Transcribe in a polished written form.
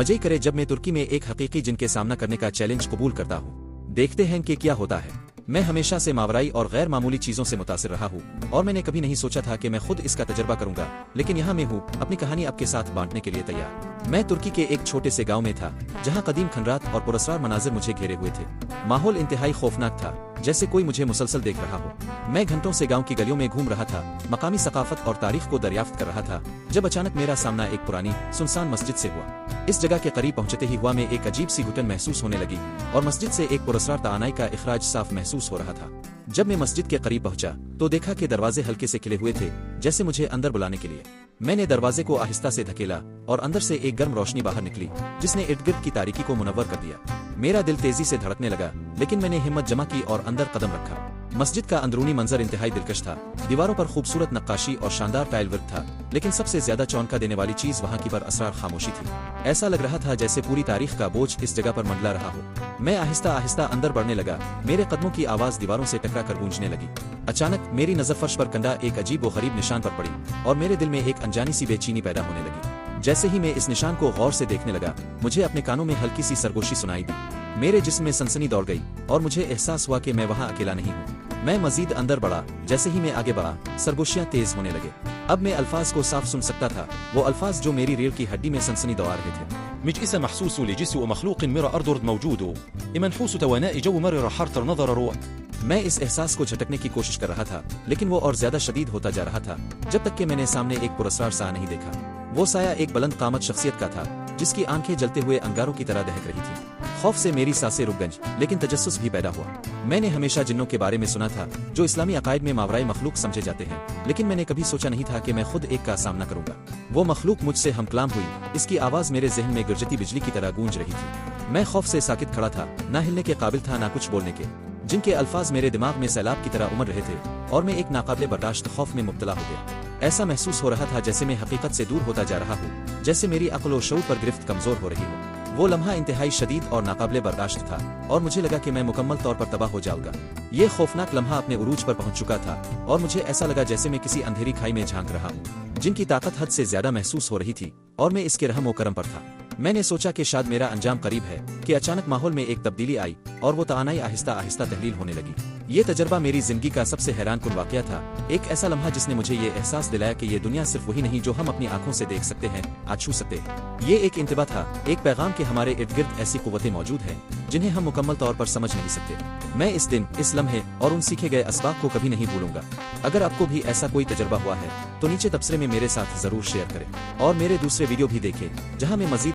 मजे करे जब मैं तुर्की में एक हकीकी जिन के सामना करने का चैलेंज कबूल करता हूँ। देखते हैं कि क्या होता है। मैं हमेशा से मावराई और गैर मामूली चीजों से मुतासिर रहा हूँ और मैंने कभी नहीं सोचा था कि मैं खुद इसका तजर्बा करूंगा, लेकिन यहाँ मैं हूँ अपनी कहानी आपके साथ बांटने के लिए तैयार। मैं तुर्की के एक छोटे से गांव में था जहाँ कदीम खंडरात और पुरस्कार मनाजिर मुझे घेरे हुए थे। माहौल इंतहाई खौफनाक था, जैसे कोई मुझे मुसलसल देख रहा हो। मैं घंटों से गांव की गलियों में घूम रहा था, मकामी सकाफत और तारीख को दरियाफ्त कर रहा था, जब अचानक मेरा सामना एक पुरानी सुनसान मस्जिद से हुआ। इस जगह के करीब पहुंचते ही हुआ में एक अजीब सी घुटन महसूस होने लगी और मस्जिद से एक पुरस्कार तानाई का इखराज साफ महसूस हो रहा था। जब मैं मस्जिद के करीब पहुंचा तो देखा कि दरवाजे हल्के से खिले हुए थे, जैसे मुझे अंदर बुलाने के लिए। मैंने दरवाजे को आहिस्ता से धकेला और अंदर से एक गर्म रोशनी बाहर निकली, जिसने इर्द गिर्द की तारीकी को मुनव्वर कर दिया। मेरा दिल तेजी से धड़कने लगा, लेकिन मैंने हिम्मत जमा की और अंदर कदम रखा। मस्जिद का अंदरूनी मंजर इंतहाई दिलकश था। दीवारों पर खूबसूरत नक्काशी और शानदार टाइल वर्क था, लेकिन सबसे ज्यादा चौंका देने वाली चीज वहाँ की पर असरार खामोशी थी। ऐसा लग रहा था जैसे पूरी तारीख का बोझ इस जगह पर मंडला रहा हो। मैं आहिस्ता आहिस्ता अंदर बढ़ने लगा। मेरे कदमों की आवाज दीवारों से टकरा कर गूंजने लगी। अचानक मेरी नजर फर्श पर कंधा एक अजीब व गरीब निशान पर पड़ी और मेरे दिल में एक अनजानी सी बेचैनी पैदा होने लगी। जैसे ही मैं इस निशान को गौर से देखने लगा, मुझे अपने कानों में हल्की सी सरगोशी सुनाई दी। मेरे जिस्म में सनसनी दौड़ गई और मुझे एहसास हुआ कि मैं वहाँ अकेला नहीं हूँ। मैं मजीद अंदर बढ़ा। जैसे ही मैं आगे बढ़ा, सरगोशियां तेज होने लगे। अब मैं अल्फाज को साफ सुन सकता था, वो अल्फाज जो मेरी रीढ़ की हड्डी में सनसनी दौड़ा रहे थे। مجئس محسوس لجس ومخلوق مرى أرض موجود منحوس تواناء جو مرر حرتر نظر روح. मैं इस एहसास को झटकने की कोशिश कर रहा था, लेकिन वो और ज्यादा शदीद होता जा रहा था, जब तक कि मैंने सामने एक पुरस्कार सा नहीं देखा। वो साया एक बुलंद कामत शख्सियत का था, जिसकी आंखें जलते हुए अंगारों की तरह दहक रही थी। खौफ से मेरी सांसें रुक गईं, लेकिन तजस्सुस भी पैदा हुआ। मैंने हमेशा जिन्नों के बारे में सुना था, जो इस्लामी अकायद में मावराई मखलूक समझे जाते हैं, लेकिन मैंने कभी सोचा नहीं था कि मैं खुद एक का सामना करूंगा। वो मखलूक मुझसे हमकलाम हुई। इसकी आवाज मेरे जहन में गिरजती बिजली की तरह गूंज रही थी। मैं खौफ से साकित खड़ा था, ना हिलने के काबिल था, ना कुछ बोलने के। जिनके अल्फाज मेरे दिमाग में सैलाब की तरह उमड़ रहे थे और मैं एक नाकाबिले बर्दाश्त खौफ में मुब्तला हो गया। ऐसा महसूस हो रहा था जैसे मैं हकीकत से दूर होता जा रहा हूँ, जैसे मेरी अक्ल और शऊर पर गिरफ्त कमजोर हो रही हो। वो लम्हा इंतहाई शदीद और नाकाबिले बर्दाश्त था और मुझे लगा कि मैं मुकम्मल तौर पर तबाह हो जाऊंगा। ये खौफनाक लम्हा अपने उरूज पर पहुंच चुका था और मुझे ऐसा लगा जैसे मैं किसी अंधेरी खाई में झांक रहा हूँ, जिनकी ताकत हद से ज्यादा महसूस हो रही थी और मैं इसके रहम व करम पर था। मैंने सोचा कि शायद मेरा अंजाम करीब है कि अचानक माहौल में एक तब्दीली आई और वो तानाई आहिस्ता आहिस्ता तहलील होने लगी। ये तजर्बा मेरी जिंदगी का सबसे हैरान कुन वाकया था। एक ऐसा लम्हा जिसने मुझे ये एहसास दिलाया कि ये दुनिया सिर्फ वही नहीं जो हम अपनी आंखों से देख सकते हैं, आज छू सकते हैं। ये एक इंतबा था, एक पैगाम कि हमारे इर्द गिर्द ऐसी कुव्वतें मौजूद हैं जिन्हें हम मुकम्मल तौर पर समझ नहीं सकते। मैं इस दिन, इस लम्हे और उन सीखे गए असबाब को कभी नहीं भूलूंगा। अगर आपको भी ऐसा कोई तजर्बा हुआ है तो नीचे तबसरे में मेरे साथ जरूर शेयर करें और मेरे दूसरे वीडियो भी देखें, जहाँ मैं मजीद